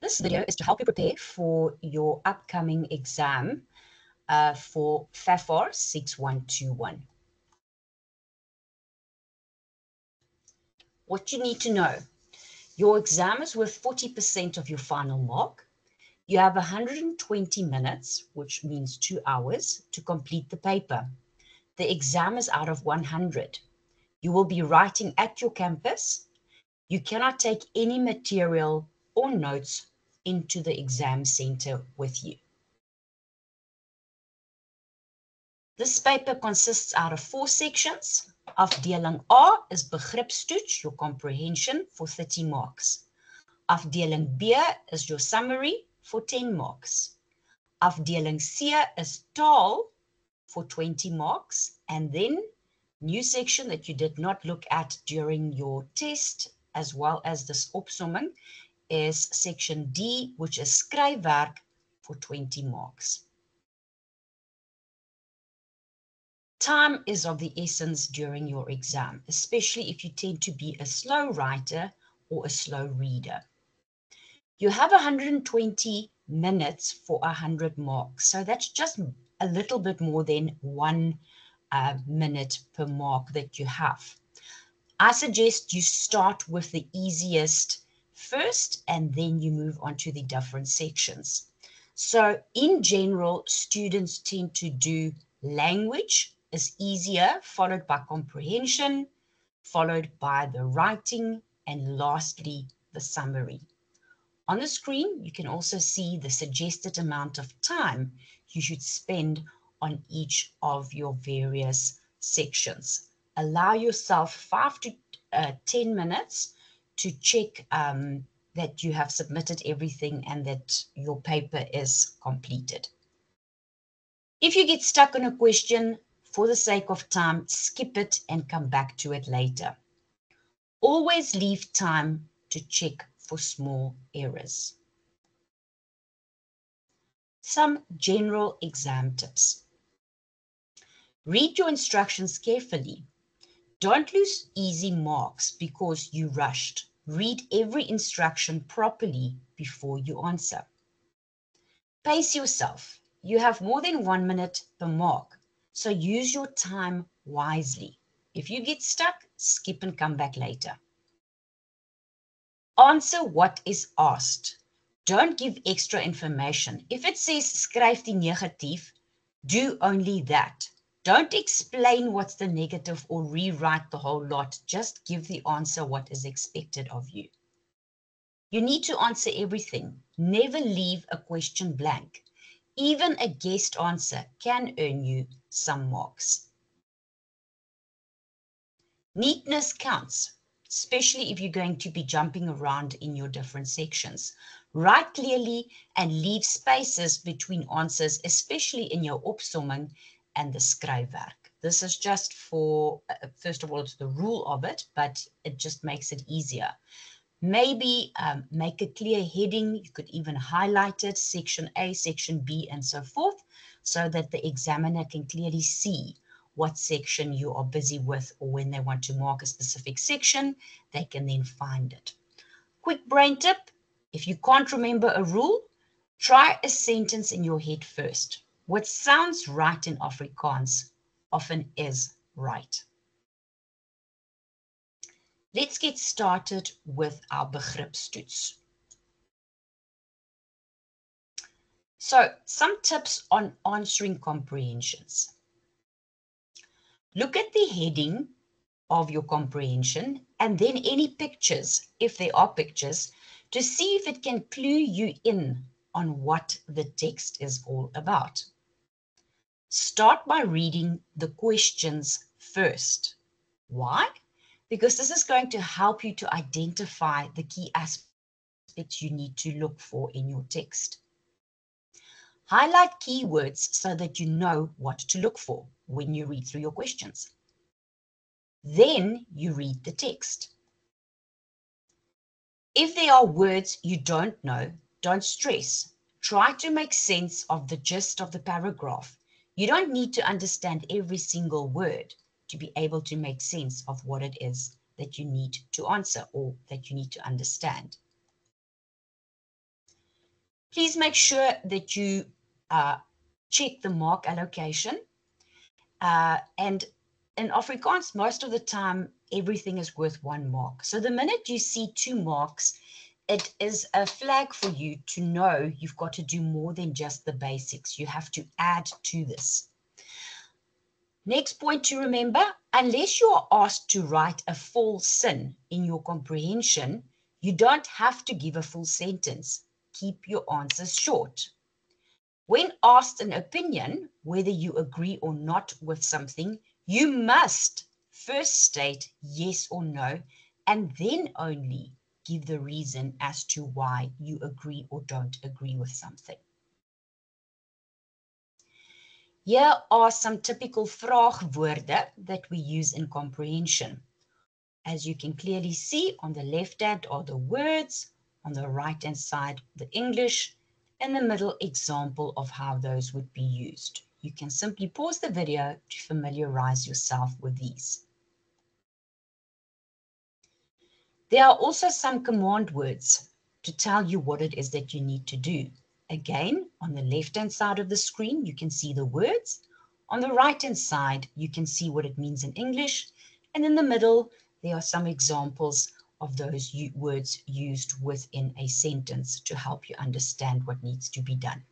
This video is to help you prepare for your upcoming exam for FAFAR 6121. What you need to know: your exam is worth 40% of your final mark. You have 120 minutes, which means 2 hours, to complete the paper. The exam is out of 100. You will be writing at your campus. You cannot take any material or notes into the exam center with you. This paper consists out of 4 sections. Afdeling A is begripstoets, your comprehension, for 30 marks. Afdeling B is your summary for 10 marks. Afdeling C is taal for 20 marks. And then new section that you did not look at during your test, as well as this opsomming, is section D, which is skryfwerk for 20 marks. Time is of the essence during your exam, especially if you tend to be a slow writer or a slow reader. You have 120 minutes for 100 marks, so that's just a little bit more than 1 minute per mark that you have. I suggest you start with the easiest first, and then you move on to the different sections. So in general, students tend to do language is easier, followed by comprehension, followed by the writing, and lastly, the summary. On the screen, you can also see the suggested amount of time you should spend on each of your various sections. Allow yourself 5 to 10 minutes to check that you have submitted everything and that your paper is completed. If you get stuck on a question, for the sake of time, skip it and come back to it later. Always leave time to check for small errors. Some general exam tips. Read your instructions carefully. Don't lose easy marks because you rushed. Read every instruction properly before you answer. Pace yourself. You have more than 1 minute per mark, so use your time wisely. If you get stuck, skip and come back later. Answer what is asked. Don't give extra information. If it says skryf die negatief, do only that. Don't explain what's the negative or rewrite the whole lot. Just give the answer what is expected of you. You need to answer everything. Never leave a question blank. Even a guessed answer can earn you some marks. Neatness counts, especially if you're going to be jumping around in your different sections. Write clearly and leave spaces between answers, especially in your opsomming and the skryfwerk. This is just for, first of all, it's the rule of it, but it just makes it easier. Maybe make a clear heading. You could even highlight it, section A, section B, and so forth, so that the examiner can clearly see what section you are busy with, or when they want to mark a specific section, they can then find it. Quick brain tip: if you can't remember a rule, try a sentence in your head first. What sounds right in Afrikaans often is right. Let's get started with our begripstoets. So, some tips on answering comprehensions. Look at the heading of your comprehension and then any pictures, if there are pictures, to see if it can clue you in on what the text is all about. Start by reading the questions first. Why? Because this is going to help you to identify the key aspects you need to look for in your text. Highlight keywords so that you know what to look for when you read through your questions. Then you read the text. If there are words you don't know, don't stress. Try to make sense of the gist of the paragraph. You don't need to understand every single word to be able to make sense of what it is that you need to answer or that you need to understand. Please make sure that you check the mark allocation. And in Afrikaans, most of the time, everything is worth 1 mark. So the minute you see 2 marks, it is a flag for you to know you've got to do more than just the basics. You have to add to this. Next point to remember, unless you are asked to write a full sin in your comprehension, you don't have to give a full sentence. Keep your answers short. When asked an opinion, whether you agree or not with something, you must first state yes or no, and then only give the reason as to why you agree or don't agree with something. Here are some typical vraagwoorde that we use in comprehension. As you can clearly see, on the left hand are the words, on the right hand side, the English, and the middle example of how those would be used. You can simply pause the video to familiarize yourself with these. There are also some command words to tell you what it is that you need to do. Again, on the left-hand side of the screen, you can see the words. On the right-hand side, you can see what it means in English. And in the middle, there are some examples of those words used within a sentence to help you understand what needs to be done.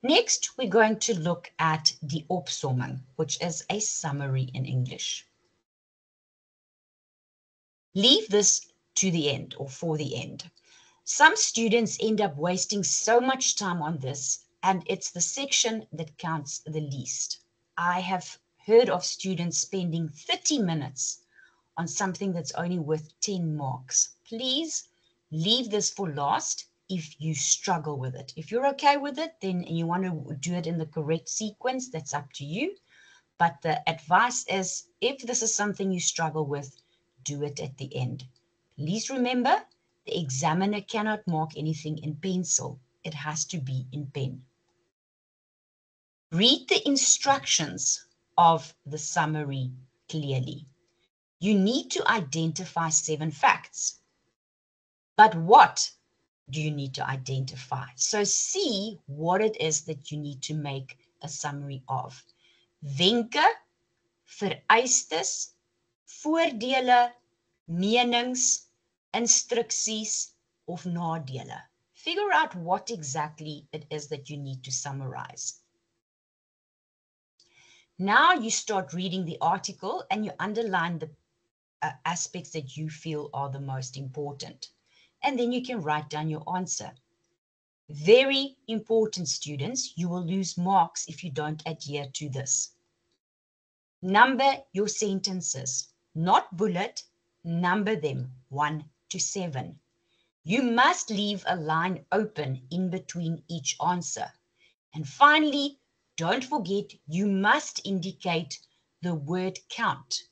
Next, we're going to look at the opsomming, which is a summary in English. Leave this to the end or for the end. Some students end up wasting so much time on this, and it's the section that counts the least. I have heard of students spending 30 minutes on something that's only worth 10 marks. Please leave this for last if you struggle with it. If you're okay with it, then you want to do it in the correct sequence, that's up to you. But the advice is, if this is something you struggle with, do it at the end. Please remember, the examiner cannot mark anything in pencil. It has to be in pen. Read the instructions of the summary clearly. You need to identify 7 facts. But what do you need to identify? So see what it is that you need to make a summary of. Wenke, vereistes, voordele, menings, instruksies, of nadele. Figure out what exactly it is that you need to summarize. Now you start reading the article and you underline the aspects that you feel are the most important. And then you can write down your answer. Very important, students. You will lose marks if you don't adhere to this. Number your sentences, not bullet, number them 1 to 7. You must leave a line open in between each answer. And finally, don't forget, you must indicate the word count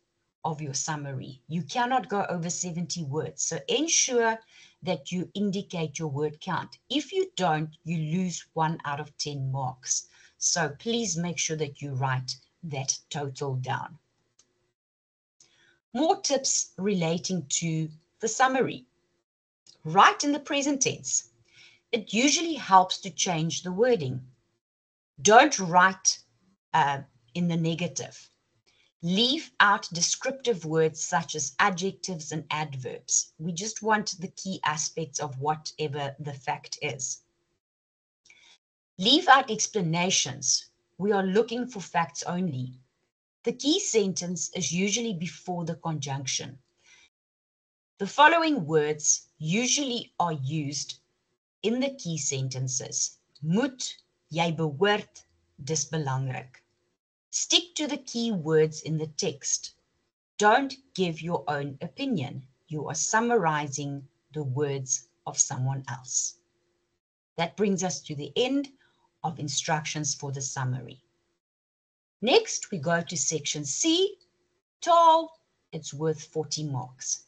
of your summary. You cannot go over 70 words. So ensure that you indicate your word count. If you don't, you lose 1 out of 10 marks. So please make sure that you write that total down. More tips relating to the summary. Write in the present tense. It usually helps to change the wording. Don't write in the negative. Leave out descriptive words such as adjectives and adverbs. We just want the key aspects of whatever the fact is. Leave out explanations. We are looking for facts only. The key sentence is usually before the conjunction. The following words usually are used in the key sentences. Moet, jy behoort, dis belangrik. Stick to the key words in the text. Don't give your own opinion. You are summarizing the words of someone else. That brings us to the end of instructions for the summary. Next, we go to section C, taal. It's worth 40 marks.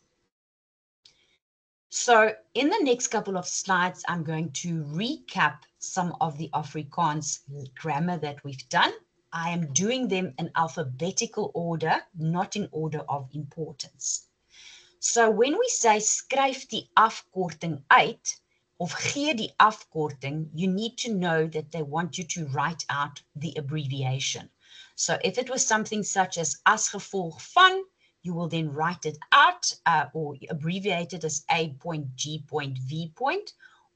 So in the next couple of slides, I'm going to recap some of the Afrikaans grammar that we've done. I am doing them in alphabetical order, not in order of importance. So when we say skryf die afkorting uit of gee die afkorting, you need to know that they want you to write out the abbreviation. So if it was something such as gevolg van, you will then write it out or abbreviate it as A.G.V.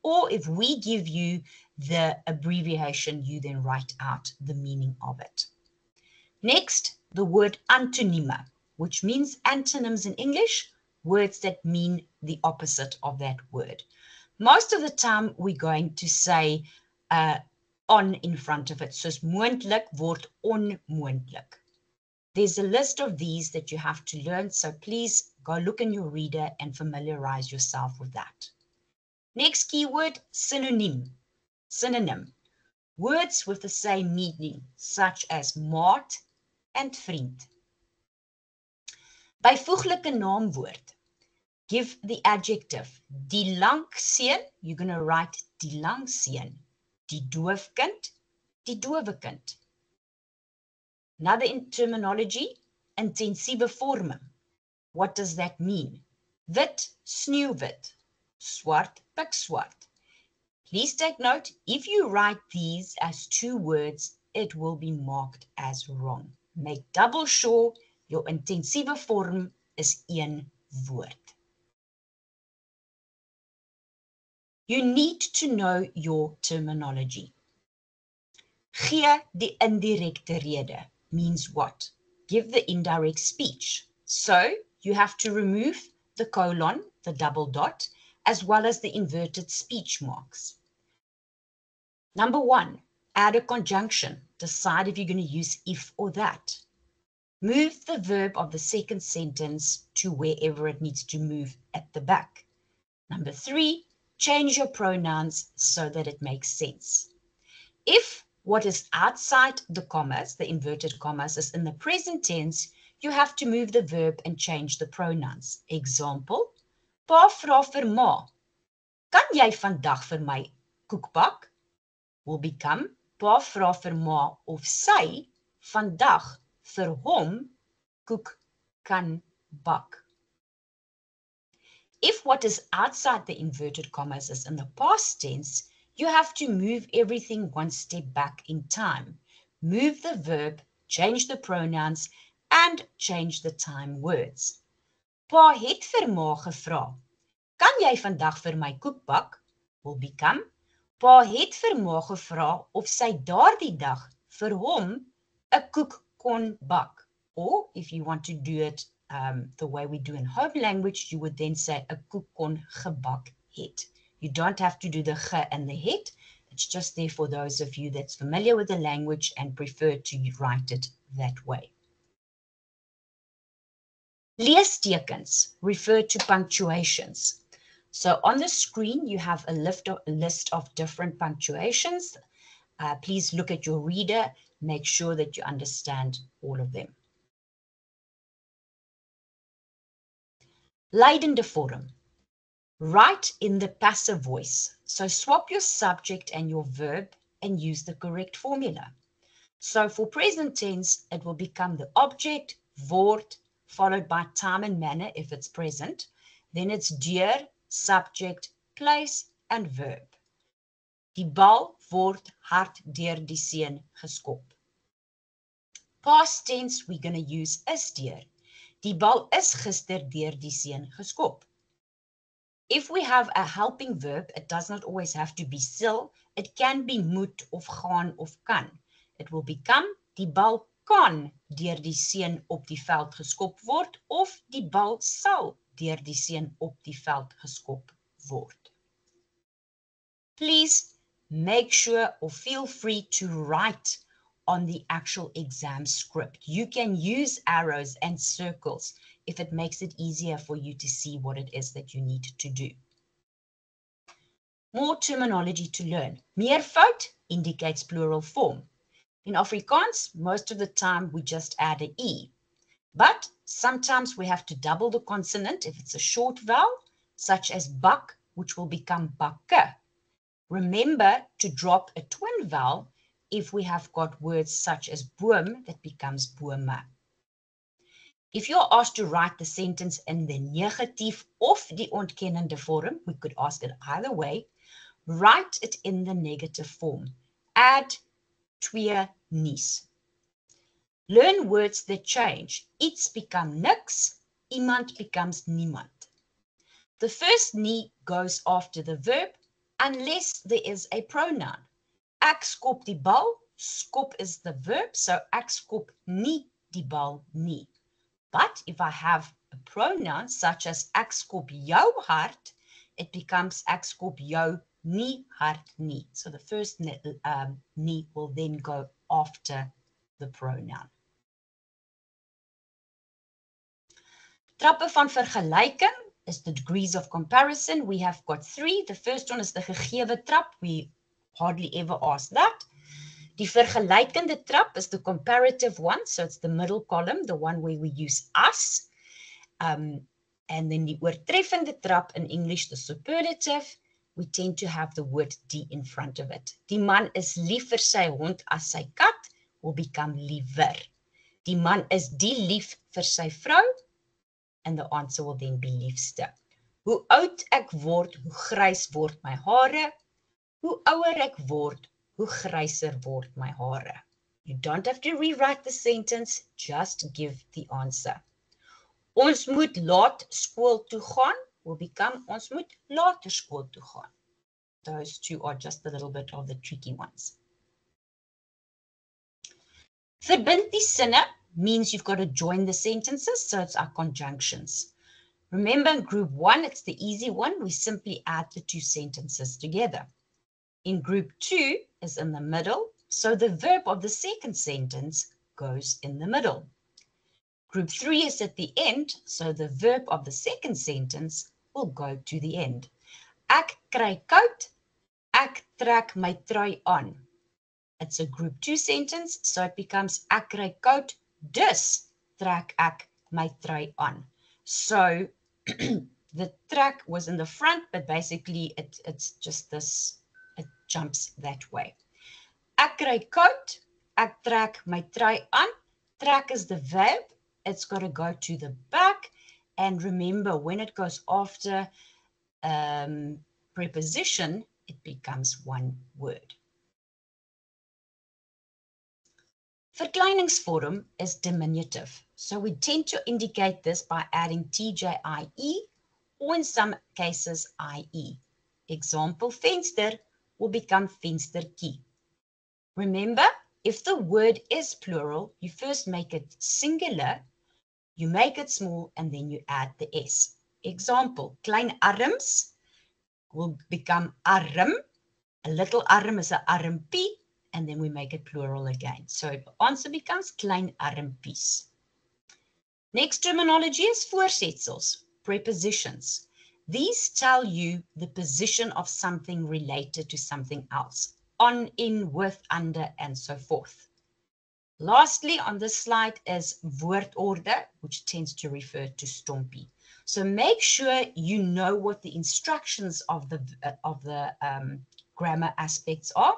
Or if we give you the abbreviation, you then write out the meaning of it. Next, the word antonieme, which means antonyms in English, words that mean the opposite of that word. Most of the time, we're going to say on in front of it. Soos moontlik word onmoontlik. There's a list of these that you have to learn, so please go look in your reader and familiarize yourself with that. Next keyword, synonym. Synonym. Words with the same meaning, such as maat and vriend. Byvoeglike naamwoord. Give the adjective. Die langseun, you're going to write die langseun. Die doofkind, die dowe kind. Another in terminology, intensieve vorming. What does that mean? Wit, sneeuwwit. Swart, pikswart. Please take note, if you write these as two words, it will be marked as wrong. Make double sure your intensieve vorm is een woord. You need to know your terminology. Gee die indirekte rede means what? Give the indirect speech. So you have to remove the colon, the double dot, as well as the inverted speech marks. Number 1, add a conjunction. Decide if you're going to use if or that. Move the verb of the second sentence to wherever it needs to move at the back. Number 3, change your pronouns so that it makes sense. If what is outside the commas, the inverted commas, is in the present tense, you have to move the verb and change the pronouns. Example, pa vra vir ma, kan jy vandag vir my koek bak? Will become, pa vra vir ma of sy vandag vir hom koek kan bak. If what is outside the inverted commas is in the past tense, you have to move everything one step back in time. Move the verb, change the pronouns, and change the time words. Pa het vir ma gevra, kan jy vandag vir my koek bak? Will become, pa het vir ma gevra of sy daardie dag vir hom 'n koek kon bak. Or if you want to do it the way we do in home language, you would then say 'n koek kon gebak het. You don't have to do the ge and the het. It's just there for those of you that's familiar with the language and prefer to write it that way. Leestekens refer to punctuations. So on the screen, you have a list of different punctuations. Please look at your reader. Make sure that you understand all of them. Leidende vorm. Write in the passive voice. So swap your subject and your verb and use the correct formula. So for present tense, it will become the object, word, followed by time and manner if it's present. Then it's deur, subject, place, and verb. Die bal word hard deur die seun geskop. Past tense, we're going to use is deur. Die bal is gister deur die seun geskop. If we have a helping verb, it does not always have to be sal. It can be moet of gaan of kan. It will become die bal kan deur die seun op die veld geskop word of die bal sal deur die seun op die veld geskop word. Please make sure or feel free to write on the actual exam script. You can use arrows and circles if it makes it easier for you to see what it is that you need to do. More terminology to learn. Meervoud indicates plural form. In Afrikaans, most of the time we just add an E. But sometimes we have to double the consonant if it's a short vowel, such as bak, which will become bakke. Remember to drop a twin vowel if we have got words such as boom that becomes bome. If you're asked to write the sentence in the negatief of die ontkennende vorm, we could ask it either way, write it in the negative form. Add 2 nies. Learn words that change. Iets become niks, iemand becomes niemand. The first nie goes after the verb unless there is a pronoun. Ek skop die bal, skop is the verb, so ek skop nie die bal nie. But if I have a pronoun such as ek skop jou hart, it becomes ek skop jou nie hart nie. So the first nie will then go after the pronoun. Trappe van vergelyking is the degrees of comparison. We have got 3. The first one is the gegewe trap. We hardly ever ask that. Die vergelykende trap is the comparative one. So it's the middle column, the one where we use as. And then die oortreffende trap in English, the superlative, we tend to have the word die in front of it. Die man is lief vir sy hond as sy kat will become liever. Die man is die lief vir sy vrou, and the answer will then be liefste. Hoe oud ek word, hoe grys word my hare. Hoe ouer ek word, hoe gryser word my hare. You don't have to rewrite the sentence, just give the answer. Ons moet laat skool toe gaan will become ons moet later skool toe gaan. Those two are just a little bit of the tricky ones. Verbind die sinne means you've got to join the sentences, so it's our conjunctions. Remember in group 1, it's the easy one. We simply add the 2 sentences together. In group 2 is in the middle, so the verb of the second sentence goes in the middle. Group 3 is at the end, so the verb of the second sentence will go to the end. Ek kry koud, ek trek my trui aan. It's a group 2 sentence, so it becomes ek kry koud, dus trek ek my trui aan. So the trek was in the front, but basically it's just this, it jumps that way. Ek kry koud, ek trek my trui aan. Trek is the verb. It's got to go to the back. And remember, when it goes after preposition, it becomes one word. Verkleiningsvorm is diminutive. So we tend to indicate this by adding TJIE or in some cases IE. Example, venster will become venstertjie. Remember, if the word is plural, you first make it singular, you make it small, and then you add the S. Example, klein arms will become arm. A little arm is a armpie, and then we make it plural again. So the answer becomes klein armpies. Next terminology is voorzetsels, prepositions. These tell you the position of something related to something else. On, in, with, under, and so forth. Lastly, on this slide is woordorde, which tends to refer to stompie. So make sure you know what the instructions of the grammar aspects are.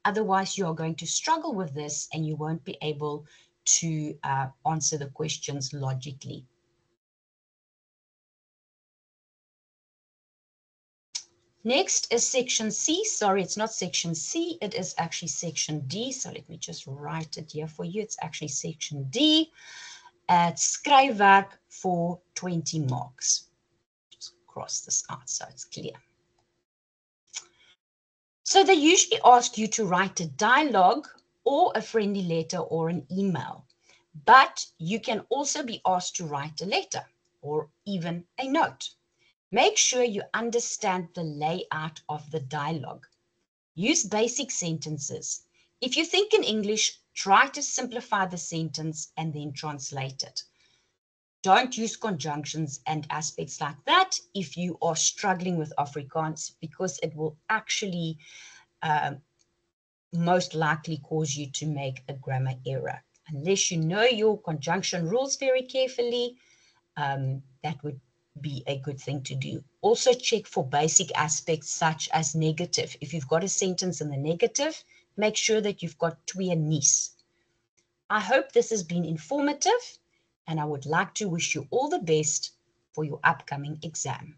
Otherwise, you are going to struggle with this and you won't be able to answer the questions logically. Next is section C. Sorry, it's not section C. It is actually section D. So let me just write it here for you. It's actually section D. It's skryfwerk for 20 marks. Just cross this out so it's clear. So they usually ask you to write a dialogue or a friendly letter or an email. But you can also be asked to write a letter or even a note. Make sure you understand the layout of the dialogue. Use basic sentences. If you think in English, try to simplify the sentence and then translate it. Don't use conjunctions and aspects like that if you are struggling with Afrikaans, because it will actually most likely cause you to make a grammar error. Unless you know your conjunction rules very carefully, that would be a good thing to do. Also check for basic aspects such as negative. If you've got a sentence in the negative, make sure that you've got twee nies. I hope this has been informative. and I would like to wish you all the best for your upcoming exam.